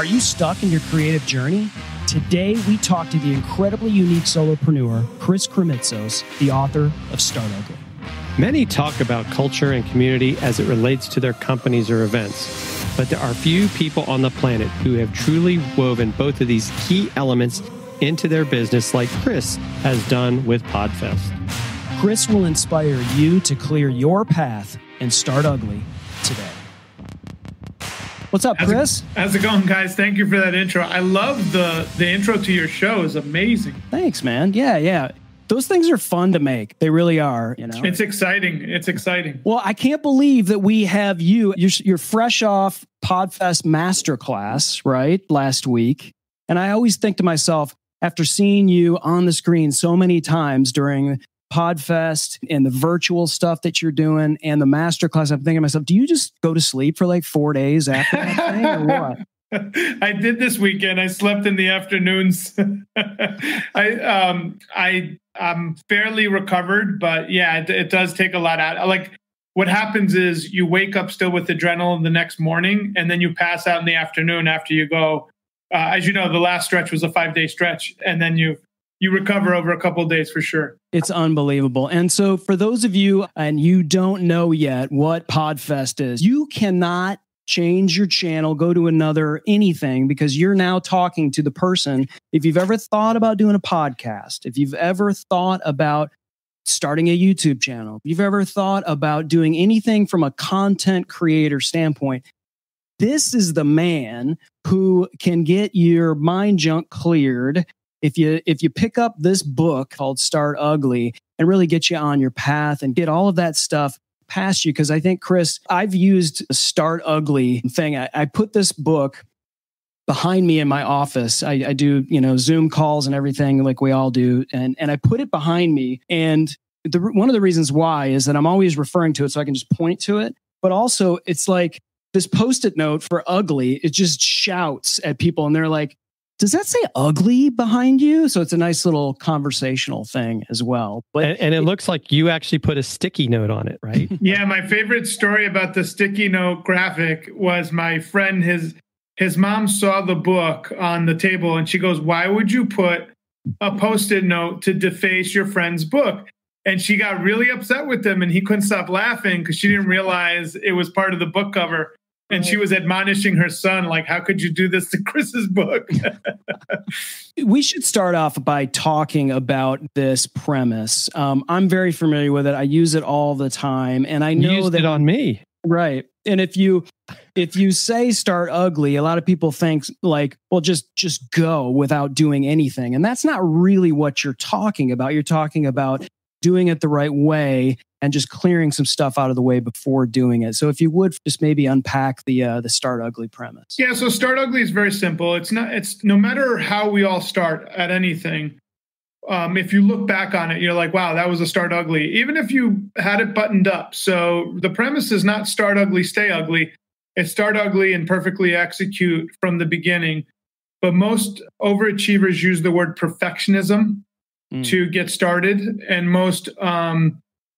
Are you stuck in your creative journey? Today, we talk to the incredibly unique solopreneur, Chris Krimitsos, the author of Start Ugly. Many talk about culture and community as it relates to their companies or events, but there are few people on the planet who have truly woven both of these key elements into their business like Chris has done with Podfest. Chris will inspire you to clear your path and start ugly today. What's up, Chris? How's it going, guys? Thank you for that intro. I love the intro to your show. It's amazing. Thanks, man. Yeah. Those things are fun to make. They really are, you know. It's exciting. Well, I can't believe that we have you. You're fresh off Podfest Masterclass, right? Last week. And I always think to myself, after seeing you on the screen so many times during Podfest and the virtual stuff that you're doing and the masterclass, I'm thinking to myself, do you just go to sleep for like 4 days after that thing or what? I did this weekend. I slept in the afternoons. I'm fairly recovered, but yeah, it does take a lot out. Like what happens is you wake up still with adrenaline the next morning, and then you pass out in the afternoon after you go. As you know, the last stretch was a 5-day stretch, and then you recover over a couple of days for sure. It's unbelievable. And so for those of you, and you don't know yet what Podfest is, you cannot change your channel, go to another anything, because you're now talking to the person. If you've ever thought about doing a podcast, if you've ever thought about starting a YouTube channel, if you've ever thought about doing anything from a content creator standpoint, this is the man who can get your mind junk cleared if you pick up this book called Start Ugly and really get you on your path and get all of that stuff past you. Because I think, Chris, I've used the Start Ugly thing. I put this book behind me in my office. I do, Zoom calls and everything like we all do. And I put it behind me. And one of the reasons why is that I'm always referring to it so I can just point to it. But also it's like this Post-it note for ugly. It just shouts at people and they're like, does that say ugly behind you? So it's a nice little conversational thing as well. But and it looks like you actually put a sticky note on it, right? Yeah, my favorite story about the sticky note graphic was my friend, his mom saw the book on the table and she goes, "Why would you put a Post-it note to deface your friend's book?" And she got really upset with him and he couldn't stop laughing because she didn't realize it was part of the book cover. And she was admonishing her son, like, how could you do this to Chris's book? We should start off by talking about this premise. I'm very familiar with it. I use it all the time. And I know you used it on me. Right. And if you say Start Ugly, a lot of people think like, well, just go without doing anything. And that's not really what you're talking about. You're talking about doing it the right way and just clearing some stuff out of the way before doing it. So if you would just maybe unpack the Start Ugly premise. Yeah, so Start Ugly is very simple. It's no matter how we all start at anything, if you look back on it, you're like, wow, that was a Start Ugly, even if you had it buttoned up. So the premise is not start ugly, stay ugly. It's start ugly and perfectly execute from the beginning. But most overachievers use the word perfectionism to get started. And most,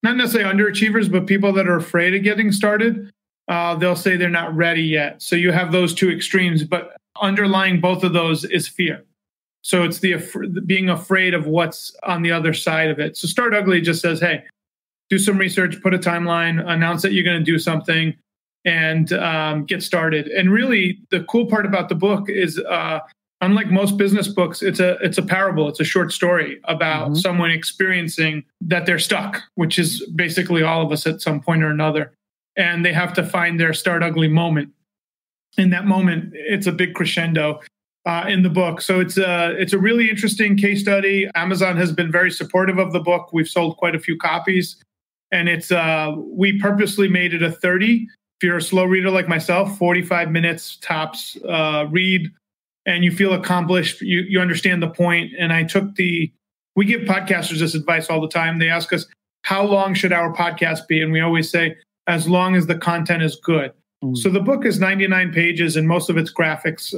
not necessarily underachievers, but people that are afraid of getting started, they'll say they're not ready yet. So you have those two extremes, but underlying both of those is fear. So it's being afraid of what's on the other side of it. So Start Ugly just says, hey, do some research, put a timeline, announce that you're going to do something, and get started. And really, the cool part about the book is, unlike most business books, it's a parable. It's a short story about someone experiencing that they're stuck, which is basically all of us at some point or another. And they have to find their Start Ugly moment. In that moment, it's a big crescendo in the book. So it's a really interesting case study. Amazon has been very supportive of the book. We've sold quite a few copies. And we purposely made it a 30. If you're a slow reader like myself, 45 minutes tops read. And you feel accomplished, you understand the point. And we give podcasters this advice all the time. They ask us, how long should our podcast be? And we always say, as long as the content is good. So the book is 99 pages and most of it's graphics.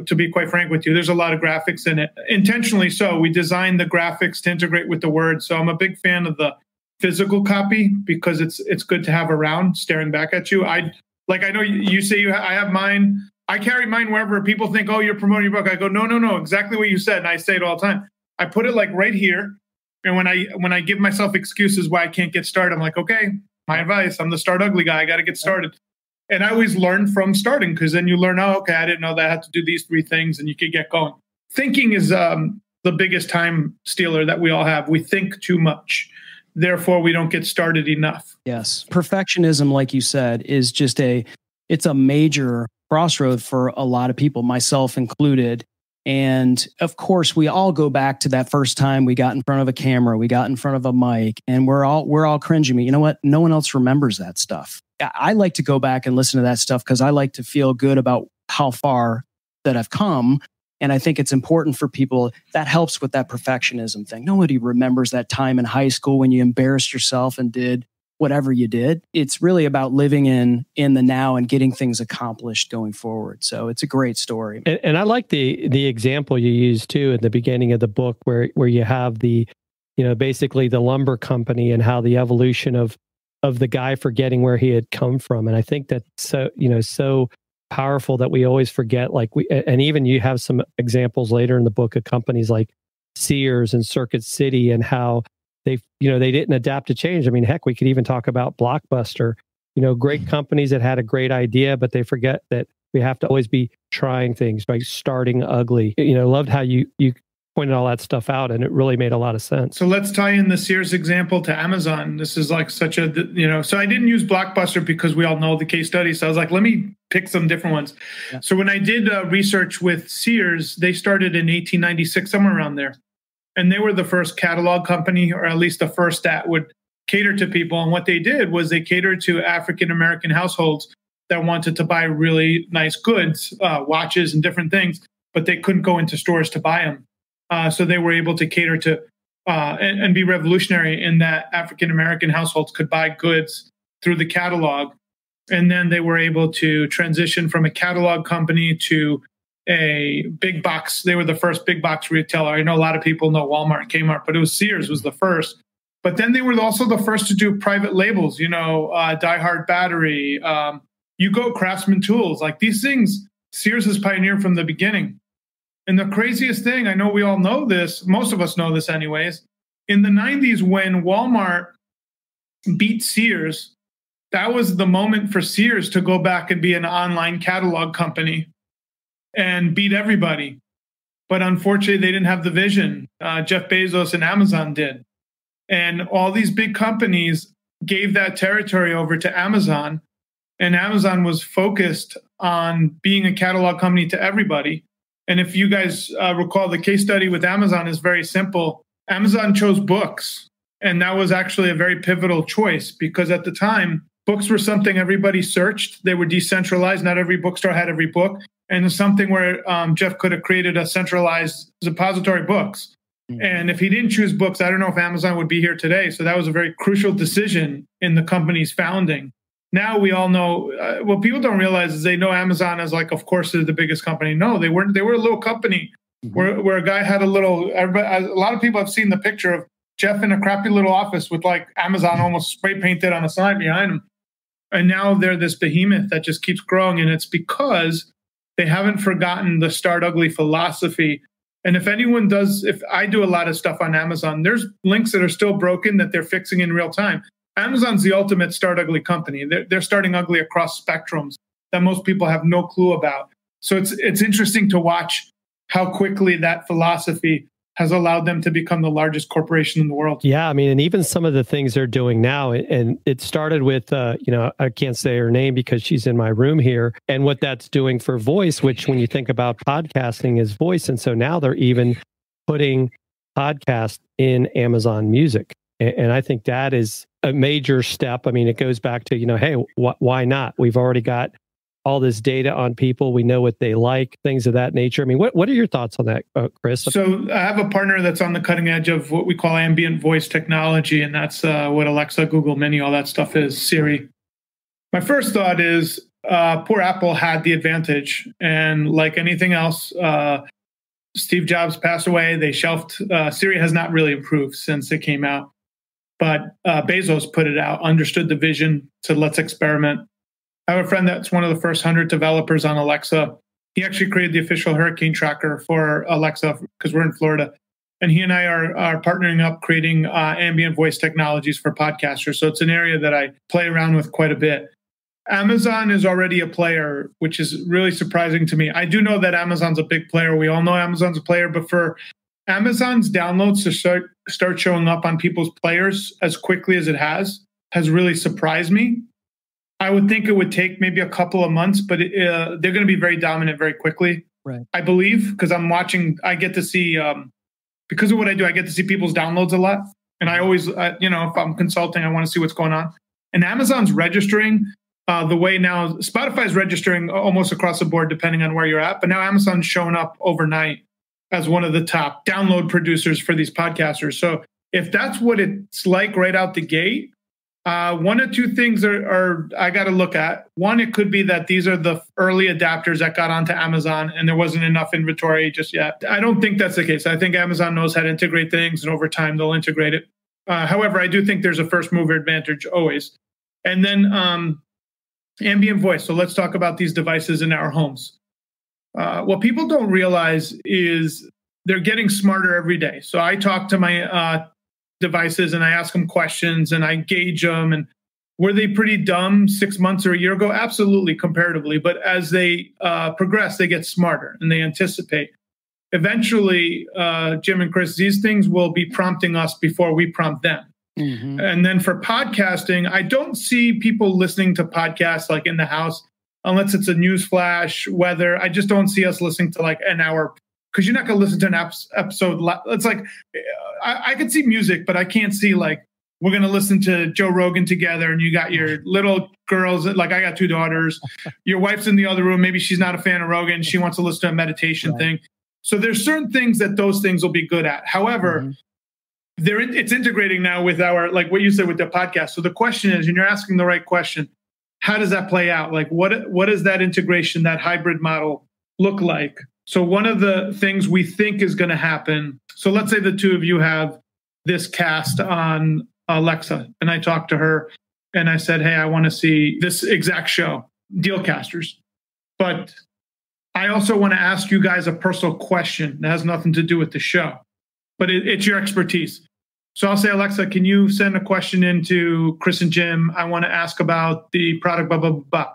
To be quite frank with you, there's a lot of graphics in it. Intentionally so. We designed the graphics to integrate with the words. So I'm a big fan of the physical copy because it's good to have around staring back at you. I know you say I have mine. I carry mine wherever. People think, oh, you're promoting your book. I go, no, exactly what you said. And I say it all the time. I put it like right here. And when I give myself excuses why I can't get started, I'm like, okay, my advice, I'm the start ugly guy. I got to get started. And I always learn from starting, because then you learn, oh, okay, I didn't know that I had to do these 3 things, and you could get going. Thinking is the biggest time stealer that we all have. We think too much. Therefore, we don't get started enough. Yes. Perfectionism, like you said, is just it's a major crossroad for a lot of people, myself included. And of course, we all go back to that first time we got in front of a camera, we got in front of a mic, and we're all cringing. You know what? No one else remembers that stuff. I like to go back and listen to that stuff because I like to feel good about how far that I've come. And I think it's important for people. That helps with that perfectionism thing. Nobody remembers that time in high school when you embarrassed yourself and did whatever you did. It's really about living in the now and getting things accomplished going forward. So it's a great story. And I like the example you used too at the beginning of the book, where you have the, basically the lumber company and how the evolution of the guy forgetting where he had come from. And I think that's so powerful that we always forget. And even you have some examples later in the book of companies like Sears and Circuit City and how they didn't adapt to change. I mean, heck, we could even talk about Blockbuster, great companies that had a great idea, but they forget that we have to always be trying things by starting ugly. Loved how you pointed all that stuff out, and it really made a lot of sense. So let's tie in the Sears example to Amazon. This is like such a, so I didn't use Blockbuster because we all know the case study. So I was like, let me pick some different ones. Yeah. So when I did research with Sears, they started in 1896, somewhere around there. And they were the first catalog company, or at least the first that would cater to people. And what they did was they catered to African-American households that wanted to buy really nice goods, watches and different things, but they couldn't go into stores to buy them. So they were able to cater to and be revolutionary in that African-American households could buy goods through the catalog. And then they were able to transition from a catalog company to a big box. They were the first big box retailer. I know a lot of people know Walmart and Kmart, but it was Sears was the first. But then they were also the first to do private labels, Die Hard Battery, Craftsman Tools, like these things. Sears has pioneered from the beginning. And the craziest thing, I know we all know this, most of us know this anyways, in the 90s when Walmart beat Sears, that was the moment for Sears to go back and be an online catalog company and beat everybody. But unfortunately, they didn't have the vision. Jeff Bezos and Amazon did. And all these big companies gave that territory over to Amazon. And Amazon was focused on being a catalog company to everybody. And if you guys recall, the case study with Amazon is very simple. Amazon chose books. And that was actually a very pivotal choice because at the time, books were something everybody searched. They were decentralized. Not every bookstore had every book. And it's something where Jeff could have created a centralized repository of books. Mm-hmm. And if he didn't choose books, I don't know if Amazon would be here today. So that was a very crucial decision in the company's founding. Now we all know, what people don't realize is they know Amazon as like, of course, they're the biggest company. No, they weren't. They were a little company where a guy had a lot of people have seen the picture of Jeff in a crappy little office with like Amazon almost spray painted on the side behind him. And now they're this behemoth that just keeps growing. And it's because they haven't forgotten the start ugly philosophy. And if anyone does, if I do a lot of stuff on Amazon, there's links that are still broken that they're fixing in real time. Amazon's the ultimate start ugly company. They're starting ugly across spectrums that most people have no clue about. So it's interesting to watch how quickly that philosophy has allowed them to become the largest corporation in the world. Yeah, I mean, and even some of the things they're doing now, and it started with, I can't say her name because she's in my room here, and what that's doing for voice, which when you think about podcasting is voice. And so now they're even putting podcast in Amazon Music. And I think that is a major step. I mean, it goes back to, hey, why not? We've already got all this data on people. We know what they like, things of that nature. I mean, what are your thoughts on that, Chris? So I have a partner that's on the cutting edge of what we call ambient voice technology. And that's what Alexa, Google Mini, all that stuff is, Siri. My first thought is poor Apple had the advantage. And like anything else, Steve Jobs passed away. They shelved. Siri has not really improved since it came out. But Bezos put it out, understood the vision, said, let's experiment. I have a friend that's one of the first 100 developers on Alexa. He actually created the official hurricane tracker for Alexa because we're in Florida. And he and I are partnering up creating ambient voice technologies for podcasters. So it's an area that I play around with quite a bit. Amazon is already a player, which is really surprising to me. I do know that Amazon's a big player. We all know Amazon's a player, but for Amazon's downloads to start showing up on people's players as quickly as it has really surprised me. I would think it would take maybe a couple of months, but they're going to be very dominant very quickly. Right. I believe, because I'm watching, I get to see, because of what I do, I get to see people's downloads a lot. And I always, if I'm consulting, I want to see what's going on. And Amazon's registering the way now, Spotify's registering almost across the board, depending on where you're at. But now Amazon's showing up overnight as one of the top download producers for these podcasters. So if that's what it's like right out the gate, one or two things are I got to look at. One, it could be that these are the early adapters that got onto Amazon and there wasn't enough inventory just yet. I don't think that's the case. I think Amazon knows how to integrate things, and over time they'll integrate it. However, I do think there's a first mover advantage always. And then ambient voice. So let's talk about these devices in our homes. What people don't realize is they're getting smarter every day. So I talk to my devices and I ask them questions and I gauge them. And were they pretty dumb 6 months or a year ago? Absolutely, comparatively. But as they progress, they get smarter and they anticipate. Eventually, Jim and Chris, these things will be prompting us before we prompt them. Mm-hmm. And then for podcasting, I don't see people listening to podcasts like in the house, unless it's a news flash, weather. I just don't see us listening to like an hour, because you're not going to listen to an episode. It's like, I could see music, but I can't see like, we're going to listen to Joe Rogan together and you got your little girls. Like I got two daughters, your wife's in the other room. Maybe she's not a fan of Rogan. She wants to listen to a meditation thing. So there's certain things that those things will be good at. However, it's integrating now with our, like what you said with the podcast. So the question is, and you're asking the right question, how does that play out? Like what does that integration, that hybrid model look like? So one of the things we think is going to happen. So let's say the two of you have this cast on Alexa, and I talked to her and I said, hey, I want to see this exact show, Dealcasters. But I also want to ask you guys a personal question that has nothing to do with the show, but it's your expertise. So I'll say, Alexa, can you send a question into Chris and Jim? I want to ask about the product, blah, blah, blah, blah.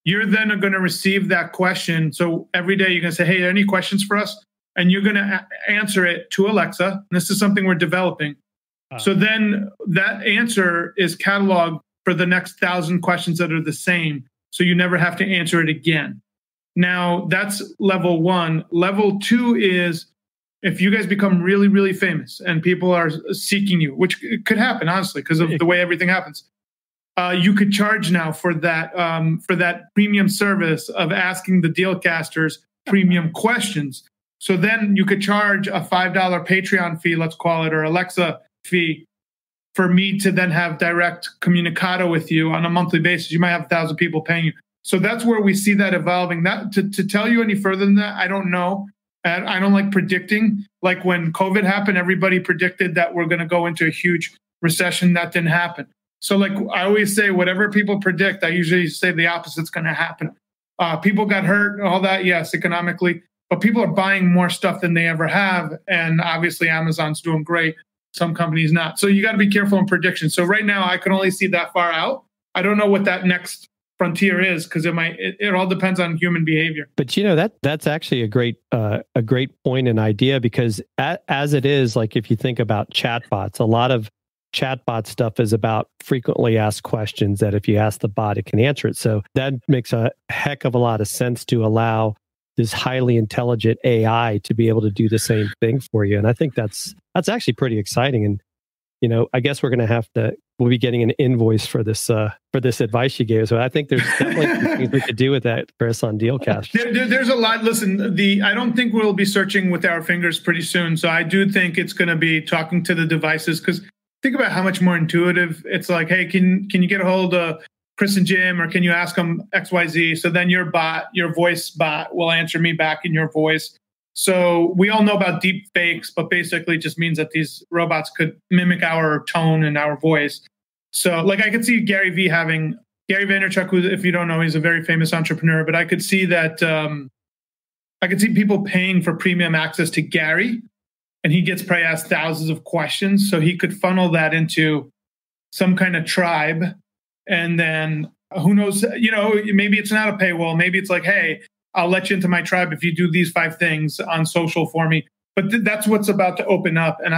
You're then going to receive that question. So every day you're going to say, hey, any questions for us? And you're going to answer it to Alexa. And this is something we're developing. So then that answer is cataloged for the next 1,000 questions that are the same. So you never have to answer it again. Now, that's level one. Level two is if you guys become really, really famous and people are seeking you, which could happen, honestly, because of the way everything happens. You could charge now for that premium service of asking the Dealcasters premium questions. So then you could charge a $5 Patreon fee, let's call it, or Alexa fee for me to then have direct communicado with you on a monthly basis. You might have 1,000 people paying you. So that's where we see that evolving. That to tell you any further than that, I don't know. And I don't like predicting. Like when COVID happened, everybody predicted that we're going to go into a huge recession. That didn't happen. So like I always say, whatever people predict, I usually say the opposite's going to happen. People got hurt, all that, yes, economically, but people are buying more stuff than they ever have. And obviously Amazon's doing great. Some companies not. So you got to be careful in prediction. So right now I can only see that far out. I don't know what that next frontier is, because it all depends on human behavior. But that's actually a great point and idea, because as it is, like if you think about chatbots, a lot of chatbot stuff is about frequently asked questions that if you ask the bot, it can answer it. So that makes a heck of a lot of sense to allow this highly intelligent AI to be able to do the same thing for you. And I think that's actually pretty exciting. And, I guess we'll be getting an invoice for this advice you gave. So I think there's definitely things we could do with that, Chris, on Dealcasters. There's a lot. Listen, I don't think we'll be searching with our fingers pretty soon. So I do think it's going to be talking to the devices, because think about how much more intuitive it's like, hey, can you get a hold of Chris and Jim, or can you ask them XYZ? So then your voice bot will answer me back in your voice. So we all know about deep fakes, but basically it just means that these robots could mimic our tone and our voice. So like I could see Gary Vee having Gary Vaynerchuk, who, if you don't know, he's a very famous entrepreneur, but I could see that, I could see people paying for premium access to Gary, and he gets probably asked thousands of questions. So he could funnel that into some kind of tribe. And then who knows, maybe it's not a paywall. Maybe it's like, hey, I'll let you into my tribe if you do these 5 things on social for me. But that's what's about to open up. And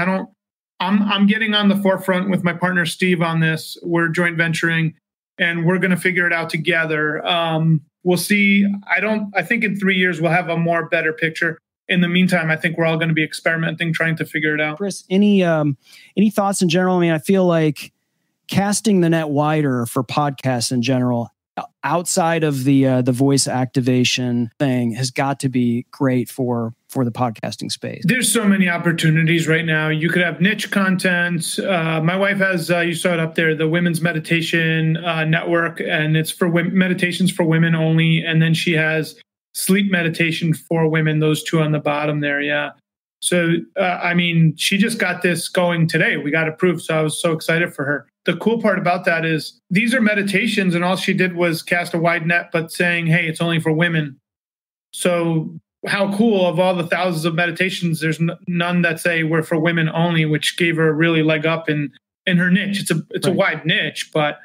I'm getting on the forefront with my partner, Steve, on this. We're joint venturing and we're going to figure it out together. We'll see. I think in 3 years, we'll have a better picture. In the meantime, I think we're all going to be experimenting, trying to figure it out. Chris, any thoughts in general? I mean, I feel like casting the net wider for podcasts in general, outside of the voice activation thing, has got to be great for the podcasting space. There's so many opportunities right now. You could have niche content. My wife has, you saw it up there, the Women's Meditation Network, and it's for meditations for women only. And then she has sleep meditation for women, those 2 on the bottom there. Yeah. So, she just got this going today. We got approved. So I was so excited for her. The cool part about that is these are meditations, and all she did was cast a wide net, but saying, hey, it's only for women. So how cool, of all the thousands of meditations, there's none that say we're for women only, which gave her a really leg up in her niche. It's a wide niche, but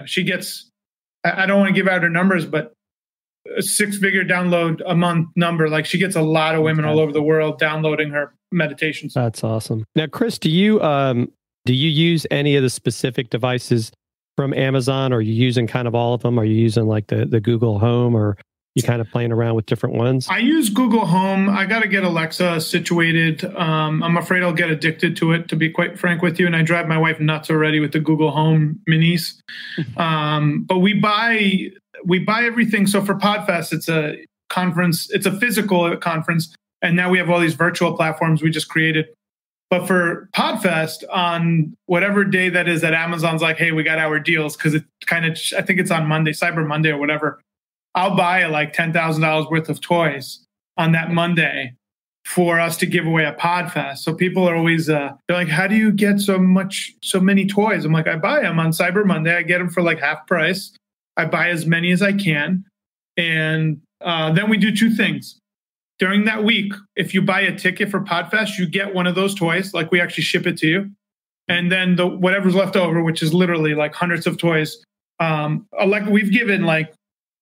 she gets, I don't want to give out her numbers, but a 6-figure download a month number. Like, she gets a lot of women all over the world downloading her meditations. That's awesome. Now, Chris, do you use any of the specific devices from Amazon, or are you using kind of all of them? Are you using like the Google Home, or you kind of playing around with different ones? I use Google Home. I got to get Alexa situated. I'm afraid I'll get addicted to it, to be quite frank with you. And I drive my wife nuts already with the Google Home minis. But we buy everything. So for Podfest, it's a conference. It's a physical conference. And now we have all these virtual platforms we just created. But for Podfest, on whatever day that is that Amazon's like, hey, we got our deals, because it kind of, I think it's on Monday, Cyber Monday or whatever, I'll buy like $10,000 worth of toys on that Monday for us to give away at Podfest. So people are always, they're like, how do you get so many toys? I'm like, I buy them on Cyber Monday. I get them for like half price. I buy as many as I can. And then we do 2 things. During that week, if you buy a ticket for Podfest, you get one of those toys. Like, we actually ship it to you. And then whatever's left over, which is literally like hundreds of toys. We've given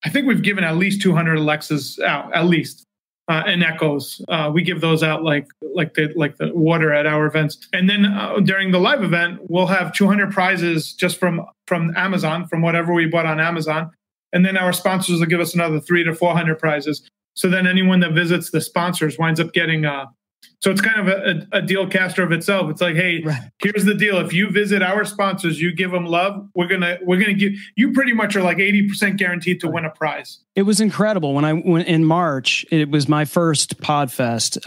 I think we've given at least 200 Alexas out, at least, and Echoes. We give those out like the water at our events. And then during the live event, we'll have 200 prizes just from Amazon, from whatever we bought on Amazon. And then our sponsors will give us another 300 to 400 prizes. So then anyone that visits the sponsors winds up getting so it's kind of a Dealcaster of itself. It's like, hey, Here's the deal. If you visit our sponsors, you give them love, we're gonna give you, pretty much are like 80% guaranteed to win a prize. It was incredible when I went in March. It was my first Podfest,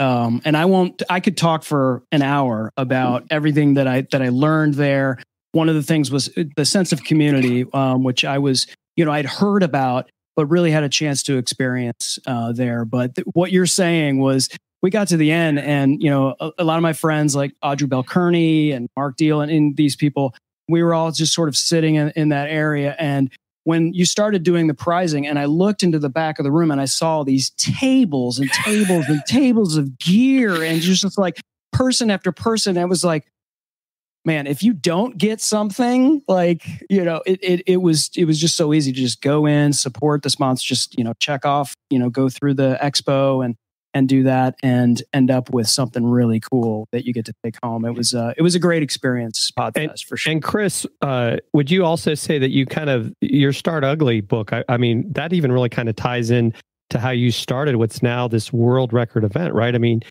and I could talk for an hour about everything that I learned there. One of the things was the sense of community, which I was, I'd heard about, but really had a chance to experience there. But what you're saying was, we got to the end, and a lot of my friends like Audrey Bell-Kearney and Mark Deal and these people, we were all just sort of sitting in that area. And when you started doing the prizing, and I looked into the back of the room and I saw these tables and tables and tables of gear, and just like person after person, I was like, man, if you don't get something, it was just so easy to just go in, support the sponsor, just check off, go through the expo and do that, and end up with something really cool that you get to take home. It was a great experience, Podfest, for sure. And Chris, would you also say that your Start Ugly book, I mean, that even really kind of ties in to how you started what's now this world record event, right? I mean,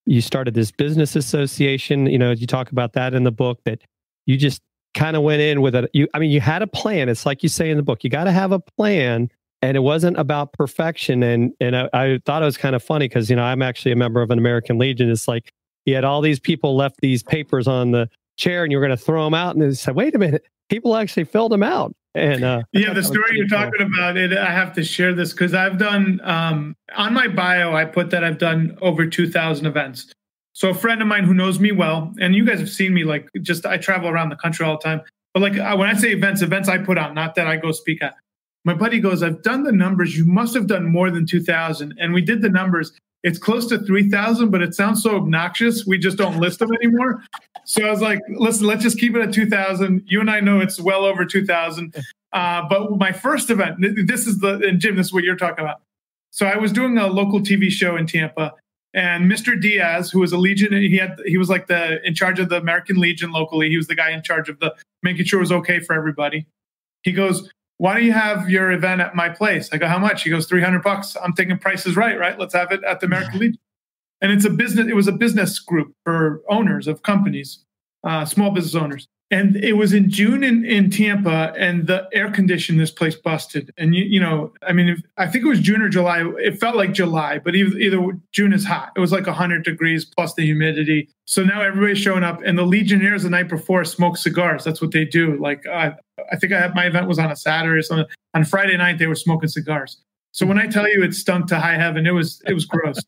you started this business association, you talk about that in the book, that you just kind of went in with you had a plan. It's like you say in the book, you got to have a plan. And it wasn't about perfection. And I thought it was kind of funny because, I'm actually a member of an American Legion. It's like you had all these people left these papers on the chair and you were going to throw them out. And they said, wait a minute, people actually filled them out. And the story you're talking about, I have to share this because I've done, on my bio, I put that I've done over 2,000 events. So a friend of mine who knows me well, and you guys have seen me, I travel around the country all the time. But like when I say events I put on, not that I go speak at. My buddy goes, I've done the numbers. You must have done more than 2,000. And we did the numbers. It's close to 3,000, but it sounds so obnoxious. We just don't list them anymore. So I was like, listen, let's just keep it at 2,000. You and I know it's well over 2,000. But my first event, and Jim, this is what you're talking about. So I was doing a local TV show in Tampa, and Mr. Diaz, who was a Legion, he was like in charge of the American Legion locally. He was the guy in charge of making sure it was okay for everybody. He goes, why don't you have your event at my place? I go, how much? He goes, $300. I'm thinking Price is Right? Let's have it at the American Legion. And it was a business group for owners of companies, small business owners. And it was in June in Tampa, and the air conditioning this place busted. And I think it was June or July. It felt like July, but either June is hot. It was like 100 degrees plus the humidity. So now everybody's showing up, and the Legionnaires the night before smoke cigars. That's what they do. Like I think my event was on a Saturday or something. On Friday night they were smoking cigars. So when I tell you it stunk to high heaven, it was gross.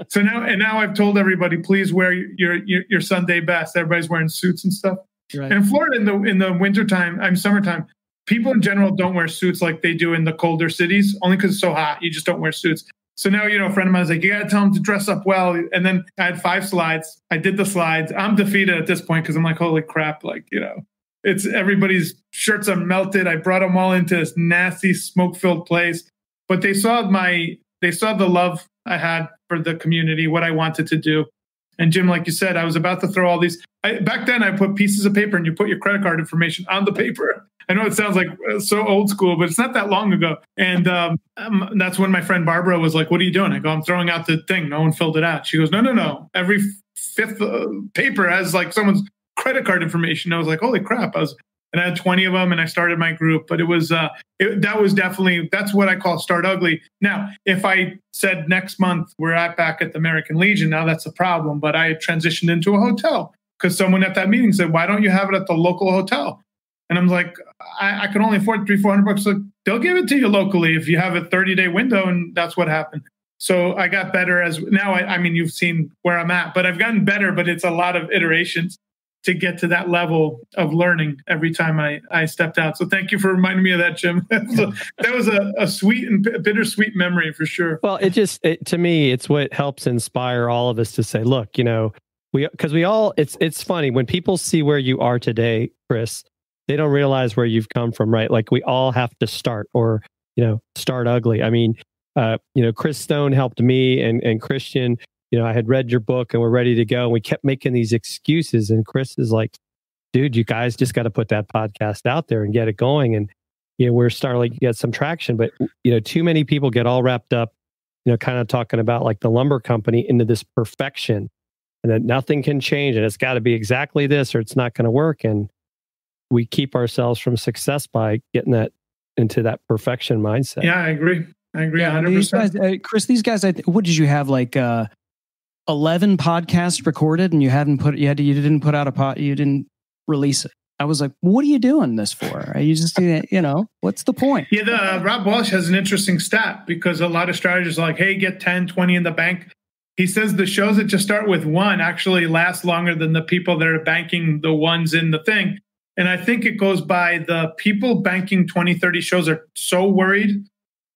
So now I've told everybody, please wear your Sunday best. Everybody's wearing suits and stuff. Right. And in Florida, in the wintertime, summertime, people in general don't wear suits like they do in the colder cities, only because it's so hot. You just don't wear suits. So now, a friend of mine was like, you got to tell them to dress up well. And then I had 5 slides. I did the slides. I'm defeated at this point because I'm like, holy crap. It's everybody's shirts are melted. I brought them all into this nasty smoke-filled place. But they saw the love I had for the community, what I wanted to do. And Jim, like you said, I was about to throw all these. Back then, I put pieces of paper and you put your credit card information on the paper. I know it sounds like so old school, but it's not that long ago. And that's when my friend Barbara was like, what are you doing? I go, I'm throwing out the thing. No one filled it out. She goes, no. Every 5th paper has like someone's credit card information. I was like, holy crap. And I had 20 of them and I started my group. But it was that's what I call Start Ugly. Now, if I said next month we're back at the American Legion, now that's a problem. But I transitioned into a hotel because someone at that meeting said, why don't you have it at the local hotel? And I'm like, I can only afford $300-400. Like, they'll give it to you locally if you have a 30-day window. And that's what happened. So I got better you've seen where I'm at, but I've gotten better, but it's a lot of iterations to get to that level of learning every time I stepped out. So thank you for reminding me of that, Jim. That was a sweet and bittersweet memory for sure. Well, to me, it's what helps inspire all of us to say, look, it's funny when people see where you are today, Chris, they don't realize where you've come from, right? Like we all have to start or, start ugly. I mean, Chris Stone helped me and Christian. I had read your book and we're ready to go. And we kept making these excuses. And Chris is like, dude, you guys just got to put that podcast out there and get it going. And, we're starting to get some traction. But, too many people get all wrapped up, kind of talking about like the lumber company into this perfection and that nothing can change. And it's got to be exactly this or it's not going to work. And we keep ourselves from success by getting that into that perfection mindset. Yeah, I agree. 100%. Chris, these guys, what did you have like 11 podcasts recorded and you didn't put out you didn't release it. I was like, what are you doing this for? You just, what's the point? Yeah, Rob Walsh has an interesting stat because a lot of strategists are like, hey, get 10, 20 in the bank. He says the shows that just start with 1 actually last longer than the people that are banking the ones in the thing. And I think it goes by the people banking 20, 30 shows are so worried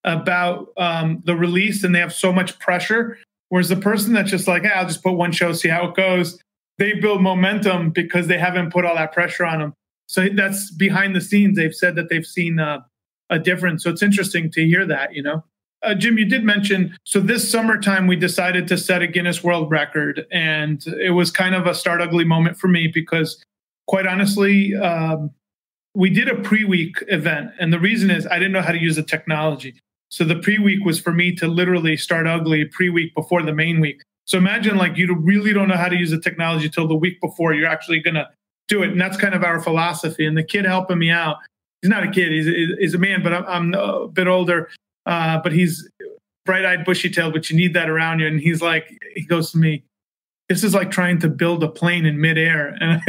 about the release and they have so much pressure. Whereas the person that's just like, hey, I'll just put 1 show, see how it goes. They build momentum because they haven't put all that pressure on them. So that's behind the scenes. They've said that they've seen a difference. So it's interesting to hear that, Jim, you did mention, so this summertime, we decided to set a Guinness World Record. And it was kind of a Start Ugly moment for me because quite honestly, we did a pre-week event. And the reason is I didn't know how to use the technology. So the pre-week was for me to literally start ugly pre-week before the main week. So imagine like you really don't know how to use the technology till the week before you're actually going to do it. And that's kind of our philosophy. And the kid helping me out, he's not a kid, he's a man, but I'm a bit older, but he's bright-eyed, bushy-tailed, but you need that around you. And he goes to me, this is like trying to build a plane in midair. And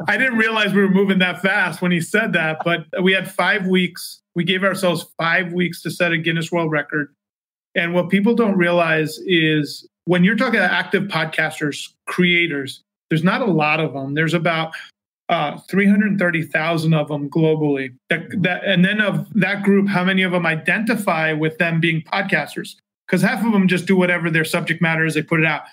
I didn't realize we were moving that fast when he said that, but we had 5 weeks. We gave ourselves 5 weeks to set a Guinness World Record. And what people don't realize is when you're talking about active podcasters, creators, there's not a lot of them. There's about 330,000 of them globally. And then of that group, how many of them identify with them being podcasters? Because half of them just do whatever their subject matter is, they put it out.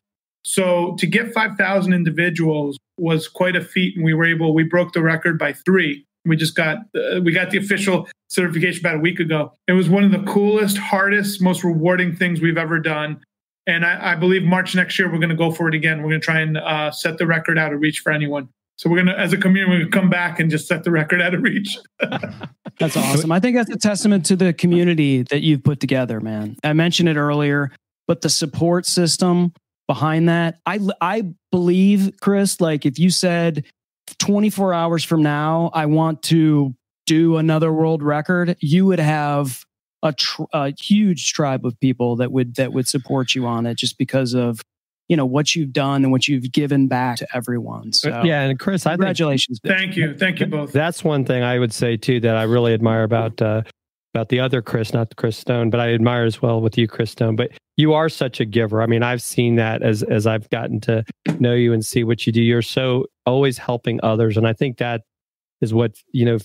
So to get 5,000 individuals was quite a feat, and we broke the record by 3. We got the official certification about a week ago. It was one of the coolest, hardest, most rewarding things we've ever done. And I believe March next year, we're going to go for it again. We're going to try and set the record out of reach for anyone. So we're going to, as a community, we're going to come back and just set the record out of reach. That's awesome. I think that's a testament to the community that you've put together, man. I mentioned it earlier, but the support system behind that, I believe, Chris, like if you said 24 hours from now, I want to do another world record, you would have a huge tribe of people that would support you on it, just because of what you've done and what you've given back to everyone. So yeah, and Chris, congratulations. Thank you both. That's one thing I would say too that I really admire about the other Chris, not Chris Stone, but I admire as well with you, Chris Stone. But you are such a giver. I mean, I've seen that as I've gotten to know you and see what you do. You're so always helping others, and I think that is what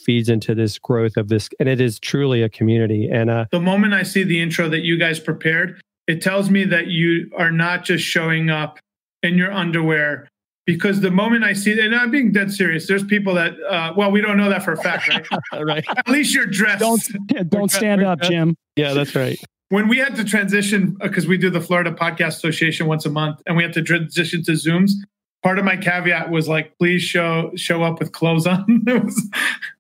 feeds into this growth of this, and it is truly a community. And the moment I see the intro that you guys prepared, it tells me that you are not just showing up in your underwear, because the moment I see that, and I'm being dead serious, there's people that, we don't know that for a fact, right? Right. At least you're dressed. Don't stand up, Jim. Yeah, that's right. When we had to transition, because we do the Florida Podcast Association once a month, and we had to transition to Zooms, part of my caveat was like, please show up with clothes on.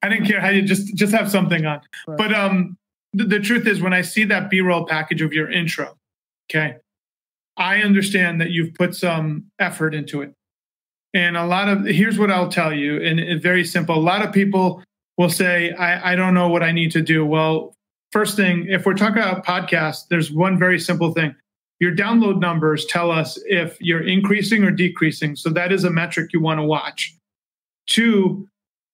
I didn't care how you just have something on. Right. But the truth is, when I see that B-roll package of your intro, okay, I understand that you've put some effort into it. And here's what I'll tell you, and it's very simple. A lot of people will say, I don't know what I need to do. Well, first thing, if we're talking about podcasts, there's one very simple thing. Your download numbers tell us if you're increasing or decreasing. So that is a metric you want to watch. 2,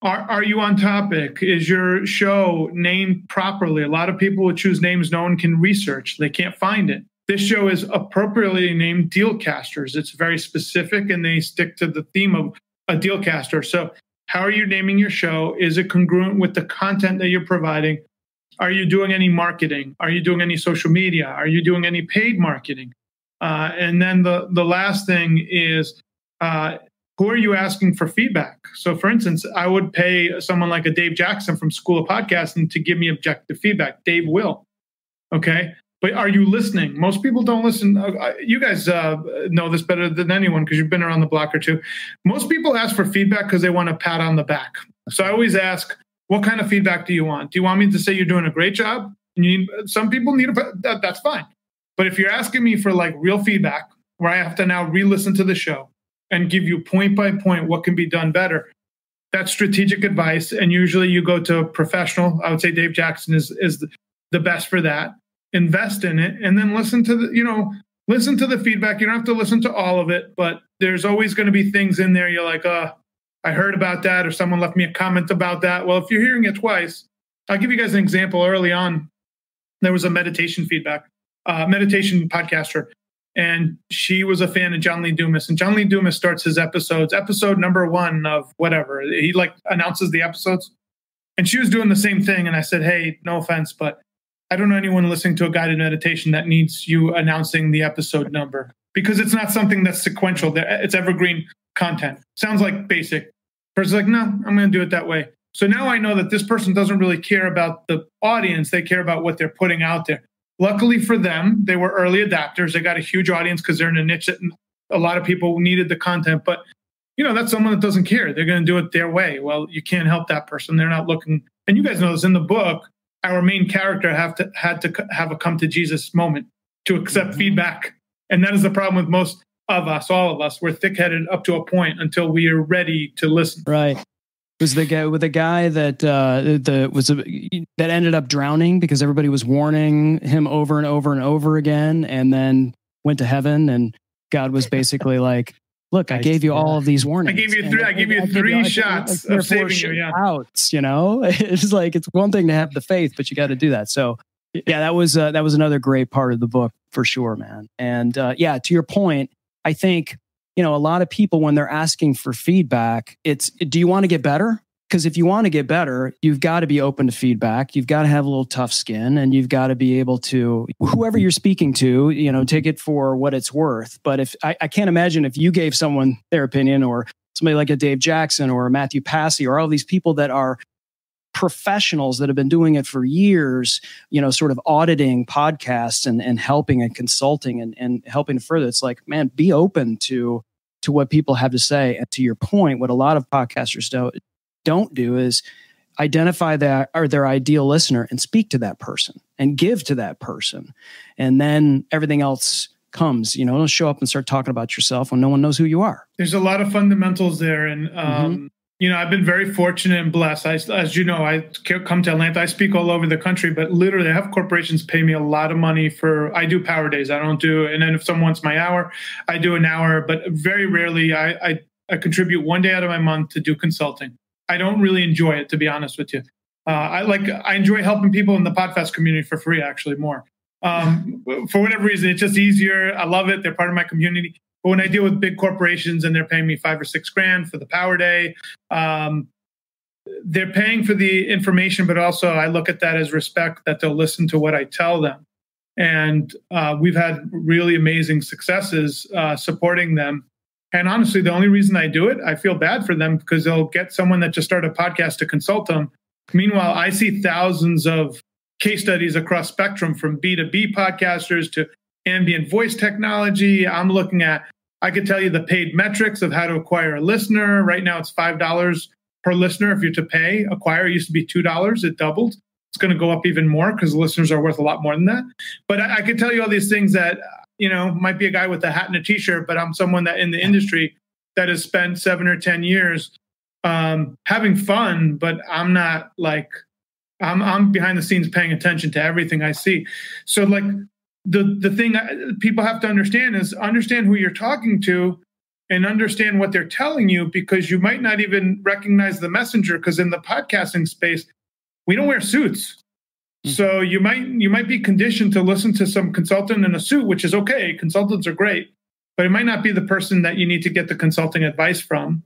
are you on topic? Is your show named properly? A lot of people will choose names no one can research. They can't find it. This show is appropriately named Dealcasters. It's very specific, and they stick to the theme of a Dealcaster. So how are you naming your show? Is it congruent with the content that you're providing? Are you doing any marketing? Are you doing any social media? Are you doing any paid marketing? And then the last thing is, who are you asking for feedback? So for instance, I would pay someone like a Dave Jackson from School of Podcasting to give me objective feedback. Dave will. Okay. But are you listening? Most people don't listen. You guys know this better than anyone because you've been around the block or two. Most people ask for feedback because they want a pat on the back. So I always ask, what kind of feedback do you want? Do you want me to say you're doing a great job? Some people need that's fine. But if you're asking me for like real feedback, where I have to now re-listen to the show and give you point by point what can be done better, that's strategic advice. And usually you go to a professional. I would say Dave Jackson is the best for that. Invest in it, and then listen to the feedback. You don't have to listen to all of it, but there's always going to be things in there you're like, I heard about that, or someone left me a comment about that. Well, if you're hearing it twice, I'll give you guys an example. Early on, there was a meditation podcaster, and she was a fan of John Lee Dumas. And John Lee Dumas starts his episode number 1 of whatever. He like announces the episodes, and she was doing the same thing. And I said, hey, no offense, but I don't know anyone listening to a guided meditation that needs you announcing the episode number, because it's not something that's sequential. It's evergreen content. Sounds like basic. Person's like, no, I'm going to do it that way. So now I know that this person doesn't really care about the audience. They care about what they're putting out there. Luckily for them, they were early adapters. They got a huge audience because they're in a niche that a lot of people needed the content. But, that's someone that doesn't care. They're going to do it their way. Well, you can't help that person. They're not looking. And you guys know this in the book. Our main character had to have a come to Jesus moment to accept feedback. And that is the problem with most of us, all of us. We're thick-headed up to a point until we are ready to listen. Right. It was the guy that that ended up drowning because everybody was warning him over and over and over again, and then went to heaven, and God was basically like, look, I gave you all of these warnings. I gave you three shots of saving you. Yeah. Outs, it's like, it's one thing to have the faith, but you got to do that. So yeah, that was another great part of the book for sure, man. And to your point, I think, a lot of people, when they're asking for feedback, do you want to get better? Because if you want to get better, you've got to be open to feedback. You've got to have a little tough skin, and you've got to be able to, whoever you're speaking to, take it for what it's worth. But if I can't imagine if you gave someone their opinion, or somebody like a Dave Jackson or a Matthew Passy, or all these people that are professionals that have been doing it for years, sort of auditing podcasts and helping and consulting and helping further. It's like, man, be open to what people have to say. And to your point, what a lot of podcasters don't do is identify that or their ideal listener and speak to that person and give to that person. And then everything else comes, don't show up and start talking about yourself when no one knows who you are. There's a lot of fundamentals there. And, I've been very fortunate and blessed. As you know, I come to Atlanta, I speak all over the country, but literally I have corporations pay me a lot of money I do power days. And then if someone wants my hour, I do an hour, but very rarely I contribute one day out of my month to do consulting. I don't really enjoy it, to be honest with you. I enjoy helping people in the Podfest community for free, actually, more. For whatever reason, it's just easier. I love it. They're part of my community. But when I deal with big corporations and they're paying me $5,000 or $6,000 for the power day, they're paying for the information, but also I look at that as respect, that they'll listen to what I tell them. And we've had really amazing successes supporting them. And honestly, the only reason I do it, I feel bad for them because they'll get someone that just started a podcast to consult them. Meanwhile, I see thousands of case studies across spectrum, from B2B podcasters to ambient voice technology. I could tell you the paid metrics of how to acquire a listener. Right now, it's $5 per listener if you're to pay. Acquire used to be $2. It doubled. It's going to go up even more because listeners are worth a lot more than that. But I could tell you all these things that, might be a guy with a hat and a t-shirt, but I'm someone that in the industry that has spent 7 or 10 years having fun, but I'm not like, I'm behind the scenes paying attention to everything I see. So like the thing people have to understand is understand who you're talking to and understand what they're telling you, because you might not even recognize the messenger, because in the podcasting space, we don't wear suits. So you might be conditioned to listen to some consultant in a suit, which is okay. Consultants are great, but it might not be the person that you need to get the consulting advice from.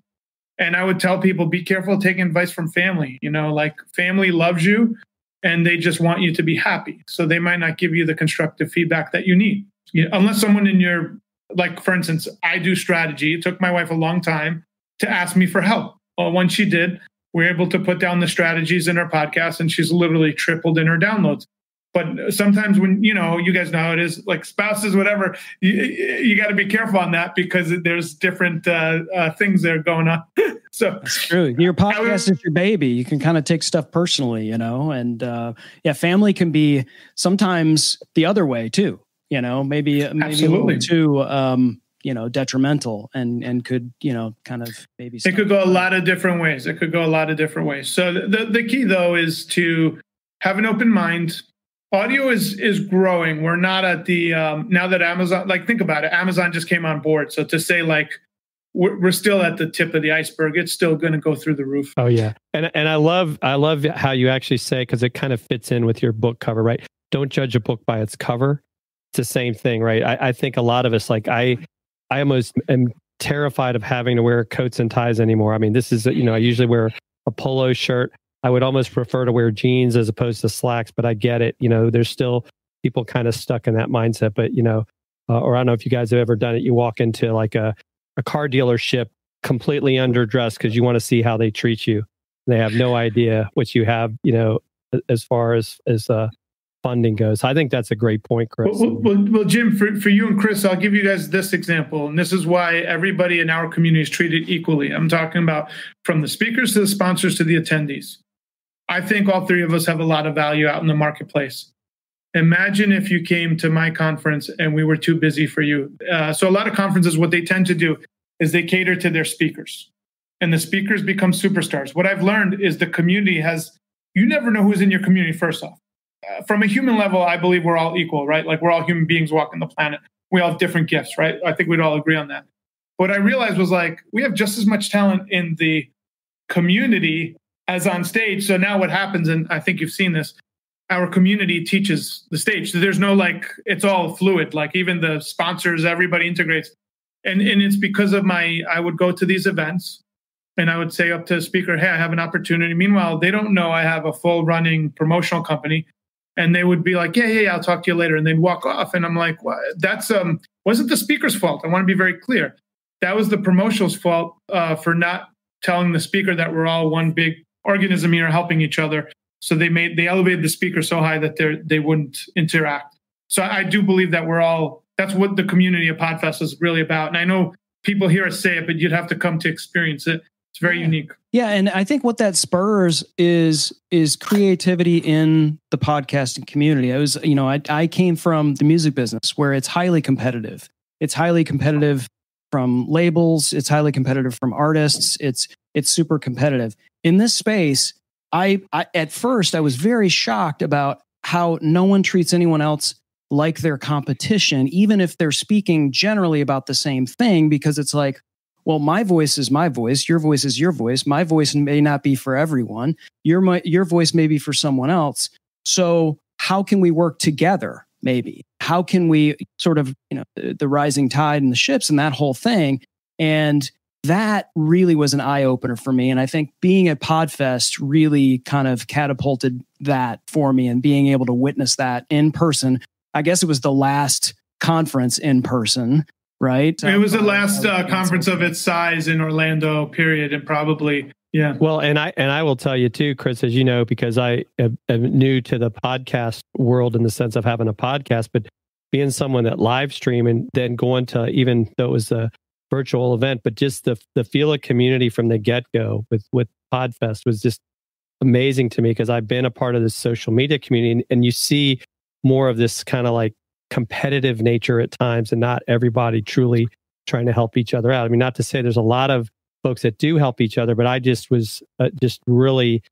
And I would tell people, be careful taking advice from family. Like family loves you and they just want you to be happy. So they might not give you the constructive feedback that you need. Unless someone in your, like, for instance, I do strategy. It took my wife a long time to ask me for help. Well, once she did, we're able to put down the strategies in her podcast, and she's literally tripled in her downloads. But sometimes when, you guys know how it is, like spouses, whatever, you got to be careful on that because there's different things that are going on. So that's true. Your podcast is your baby. You can kind of take stuff personally, and family can be sometimes the other way too, maybe a little too, detrimental and could, kind of maybe. It could go a lot of different ways. So the key though is to have an open mind. Audio is growing. We're not at the, now that Amazon, like, think about it. Amazon just came on board. So to say like, we're still at the tip of the iceberg, it's still going to go through the roof. Oh yeah. And I love how you actually say, because it kind of fits in with your book cover, right? Don't judge a book by its cover. It's the same thing, right? I think a lot of us, like I almost am terrified of having to wear coats and ties anymore. I mean, this is, I usually wear a polo shirt. I would almost prefer to wear jeans as opposed to slacks, but I get it. There's still people kind of stuck in that mindset, but, or I don't know if you guys have ever done it. You walk into like a car dealership completely underdressed because you want to see how they treat you. They have no idea what you have, as far as funding goes. I think that's a great point, Chris. Well, Jim, for you and Chris, I'll give you guys this example. And this is why everybody in our community is treated equally. I'm talking about from the speakers to the sponsors to the attendees. I think all three of us have a lot of value out in the marketplace. Imagine if you came to my conference and we were too busy for you. So a lot of conferences, what they tend to do is they cater to their speakers. And the speakers become superstars. What I've learned is the community you never know who's in your community, first off. From a human level, I believe we're all equal, right? Like, we're all human beings walking the planet. We all have different gifts, right? I think we'd all agree on that. What I realized was, like, we have just as much talent in the community as on stage. So now what happens, and I think you've seen this, our community teaches the stage. So there's no, like, it's all fluid. Like, even the sponsors, everybody integrates. And it's because of I would go to these events and I would say up to the speaker, hey, I have an opportunity. Meanwhile, they don't know I have a full running promotional company. And they would be like, yeah, I'll talk to you later. And they'd walk off. And I'm like, well, that's wasn't the speaker's fault. I want to be very clear. That was the promotional's fault for not telling the speaker that we're all one big organism here helping each other. So they elevated the speaker so high that they wouldn't interact. So I do believe that that's what the community of Podfest is really about. And I know people hear us say it, but you'd have to come to experience it. It's very unique. Yeah. And I think what that spurs is creativity in the podcasting community. I came from the music business where it's highly competitive. It's highly competitive from labels. It's highly competitive from artists. It's super competitive. In this space, I at first I was very shocked about how no one treats anyone else like their competition, even if they're speaking generally about the same thing, because it's like, well, my voice is my voice. Your voice is your voice. My voice may not be for everyone. Your voice may be for someone else. So how can we work together? Maybe how can we sort of, the rising tide and the ships and that whole thing. And that really was an eye opener for me. And I think being at Podfest really kind of catapulted that for me, and being able to witness that in person. I guess it was the last conference in person. Right. It was the last conference of its size in Orlando, period. And probably, yeah. Well, and I will tell you too, Chris, as you know, because I am new to the podcast world in the sense of having a podcast, but being someone that live stream and then going to, even though it was a virtual event, but just the feel of community from the get-go with Podfest was just amazing to me, because I've been a part of this social media community, and you see more of this kind of like competitive nature at times, and not everybody truly trying to help each other out. I mean, not to say there's a lot of folks that do help each other, but I just was just really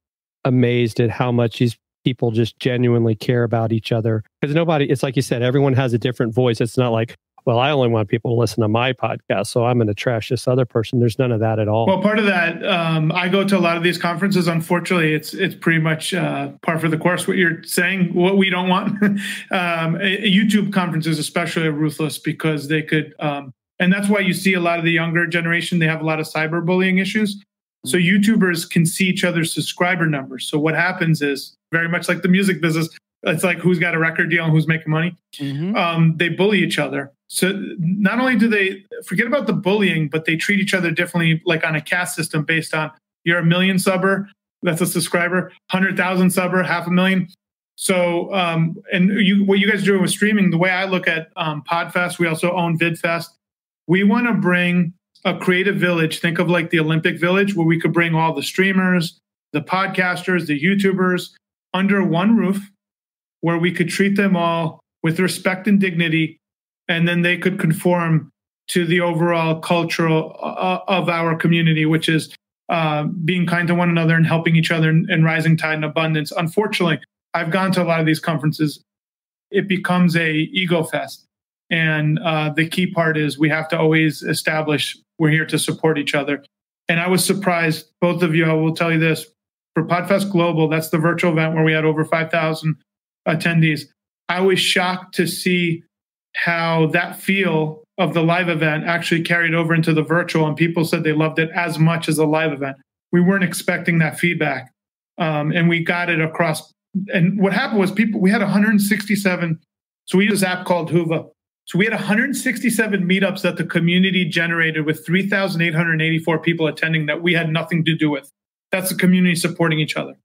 amazed at how much these people just genuinely care about each other. Because it's like you said, everyone has a different voice. It's not like, well, I only want people to listen to my podcast, so I'm going to trash this other person. There's none of that at all. Well, part of that, I go to a lot of these conferences. Unfortunately, it's pretty much par for the course. What you're saying, what we don't want. YouTube conferences especially are ruthless, because they could, and that's why you see a lot of the younger generation, they have a lot of cyberbullying issues. So YouTubers can see each other's subscriber numbers. So what happens is, very much like the music business, it's like who's got a record deal and who's making money. Mm-hmm. They bully each other. So not only do they forget about the bullying, but they treat each other differently, like on a caste system based on you're a million subber, that's a subscriber, 100,000 subber, 500,000. So, what you guys are doing with streaming, the way I look at Podfest, we also own VidFest. We want to bring a creative village. Think of like the Olympic Village, where we could bring all the streamers, the podcasters, the YouTubers under one roof, where we could treat them all with respect and dignity, and then they could conform to the overall culture of our community, which is being kind to one another and helping each other and rising tide and abundance. Unfortunately, I've gone to a lot of these conferences. It becomes a ego fest. And the key part is we have to always establish we're here to support each other. And I was surprised, both of you, I will tell you this, for Podfest Global, that's the virtual event where we had over 5,000 attendees. I was shocked to see how that feel of the live event actually carried over into the virtual, and people said they loved it as much as the live event. We weren't expecting that feedback, and we got it across. And what happened was we had 167. So we use this app called Huva. So we had 167 meetups that the community generated with 3,884 people attending that we had nothing to do with. That's the community supporting each other.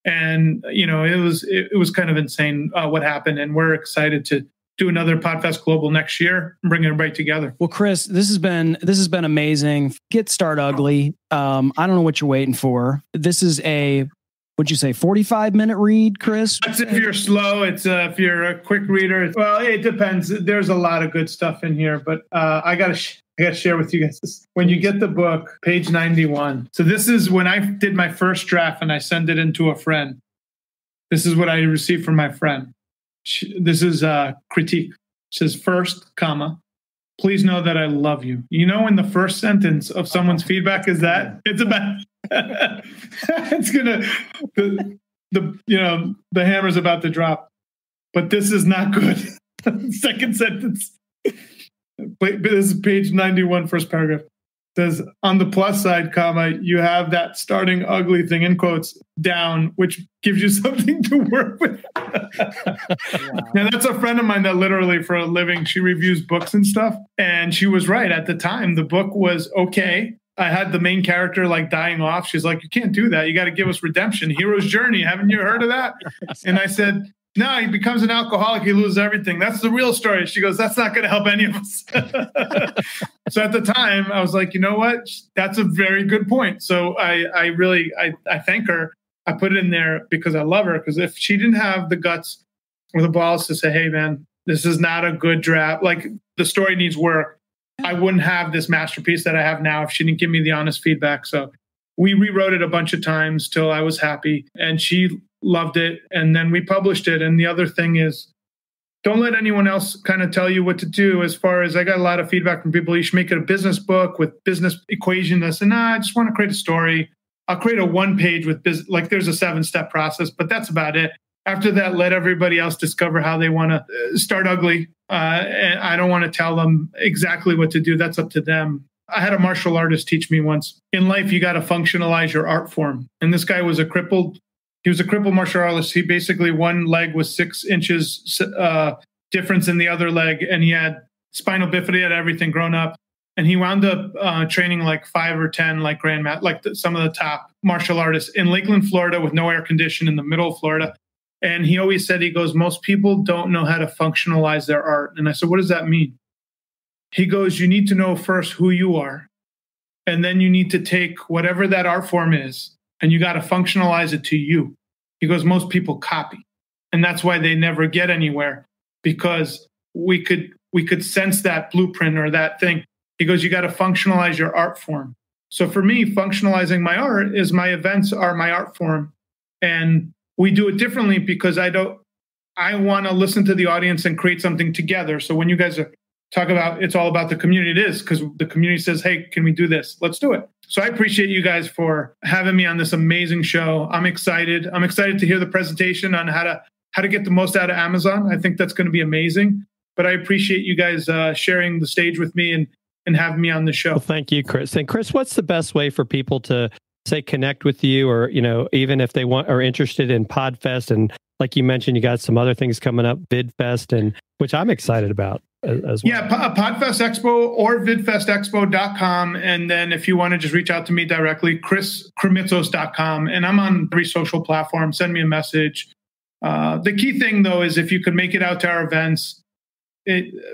And, it was kind of insane what happened. And we're excited to do another Podfest Global next year and bring everybody together. Well, Chris, this has been amazing. Get Start Ugly. I don't know what you're waiting for. This is what'd you say, 45-minute read, Chris? That's if you're slow. It's if you're a quick reader. Well, it depends. There's a lot of good stuff in here, but I got to share with you guys this. When you get the book, page 91. So this is when I did my first draft and I sent it in to a friend. This is what I received from my friend. This is a critique. It says, first, comma, please know that I love you. You know, when the first sentence of someone's feedback is that, it's about, it's gonna, the hammer's about to drop. But this is not good. Second sentence. Wait, but this is page 91, first paragraph. Says, on the plus side, comma, you have that starting ugly thing in quotes down, which gives you something to work with. Now, that's a friend of mine that literally for a living, she reviews books and stuff. And she was right. At the time, the book was okay. I had the main character like dying off. She's like, you can't do that. You got to give us redemption. Hero's journey. Haven't you heard of that? And I said, no, he becomes an alcoholic. He loses everything. That's the real story. She goes, that's not going to help any of us. So at the time, I was like, you know what? That's a very good point. So I really thank her. I put it in there because I love her. Because if she didn't have the guts or the balls to say, hey, man, this is not a good draft. Like, the story needs work. I wouldn't have this masterpiece that I have now if she didn't give me the honest feedback. So we rewrote it a bunch of times till I was happy. And she loved it. And then we published it. And the other thing is, don't let anyone else kind of tell you what to do. As far as I got a lot of feedback from people, you should make it a business book with business equation. I said, nah, I just want to create a story. I'll create a 1-page with business, like there's a 7-step process, but that's about it. After that, let everybody else discover how they want to start ugly. And I don't want to tell them exactly what to do. That's up to them. I had a martial artist teach me once, in life, you got to functionalize your art form. And this guy was a crippled martial artist. He basically, one leg was 6 inches difference in the other leg. And he had spinal bifida, had everything grown up. And he wound up training like 5 or 10 like some of the top martial artists in Lakeland, Florida, with no air condition in the middle of Florida. And he always said, he goes, most people don't know how to functionalize their art. And I said, what does that mean? He goes, you need to know first who you are. And then you need to take whatever that art form is, and you got to functionalize it to you. He goes, most people copy. And that's why they never get anywhere, because we could sense that blueprint or that thing. He goes, you got to functionalize your art form. So for me, functionalizing my art is my events are my art form. And we do it differently because I want to listen to the audience and create something together. So when you guys talk about it's all about the community, it is, because the community says, hey, can we do this? Let's do it. So I appreciate you guys for having me on this amazing show. I'm excited. I'm excited to hear the presentation on how to get the most out of Amazon. I think that's going to be amazing. But I appreciate you guys sharing the stage with me and having me on the show. Well, thank you, Chris. And Chris, what's the best way for people to say connect with you, or even if they are interested in Podfest, and like you mentioned, you got some other things coming up, VidFest, and which I'm excited about as well. Yeah, Podfest Expo or vidfestexpo.com. And then if you want to just reach out to me directly, chriskrimitsos.com. And I'm on every social platform. Send me a message. The key thing, though, is if you could make it out to our events,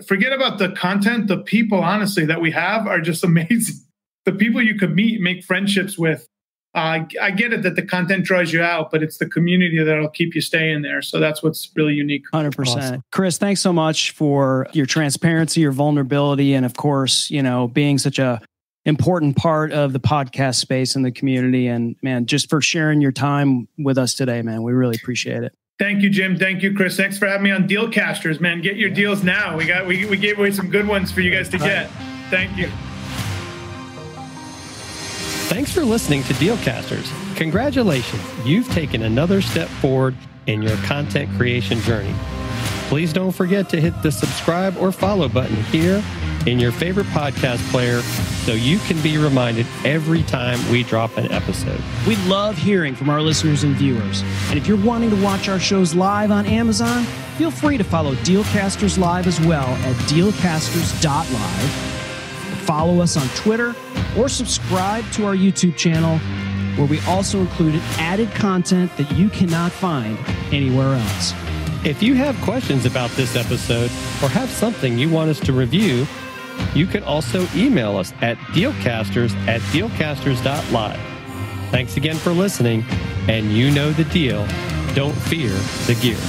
forget about the content. The people, honestly, that we have are just amazing. The people you could meet, make friendships with. I get it that the content draws you out, but it's the community that'll keep you staying there. So that's what's really unique. 100%. Awesome. Chris, thanks so much for your transparency, your vulnerability, and of course, being such a important part of the podcast space and the community. And man, just for sharing your time with us today, man, we really appreciate it. Thank you, Jim. Thank you, Chris. Thanks for having me on Dealcasters, man. Get your deals now. We gave away some good ones for you guys to get. Thank you. Thanks for listening to Dealcasters. Congratulations, you've taken another step forward in your content creation journey. Please don't forget to hit the subscribe or follow button here in your favorite podcast player so you can be reminded every time we drop an episode. We love hearing from our listeners and viewers. And if you're wanting to watch our shows live on Amazon, feel free to follow Dealcasters Live as well at dealcasters.live. Follow us on Twitter or subscribe to our YouTube channel, where we also included added content that you cannot find anywhere else. If you have questions about this episode or have something you want us to review, you can also email us at dealcasters@dealcasters.live. Thanks again for listening, and you know the deal. Don't fear the gear.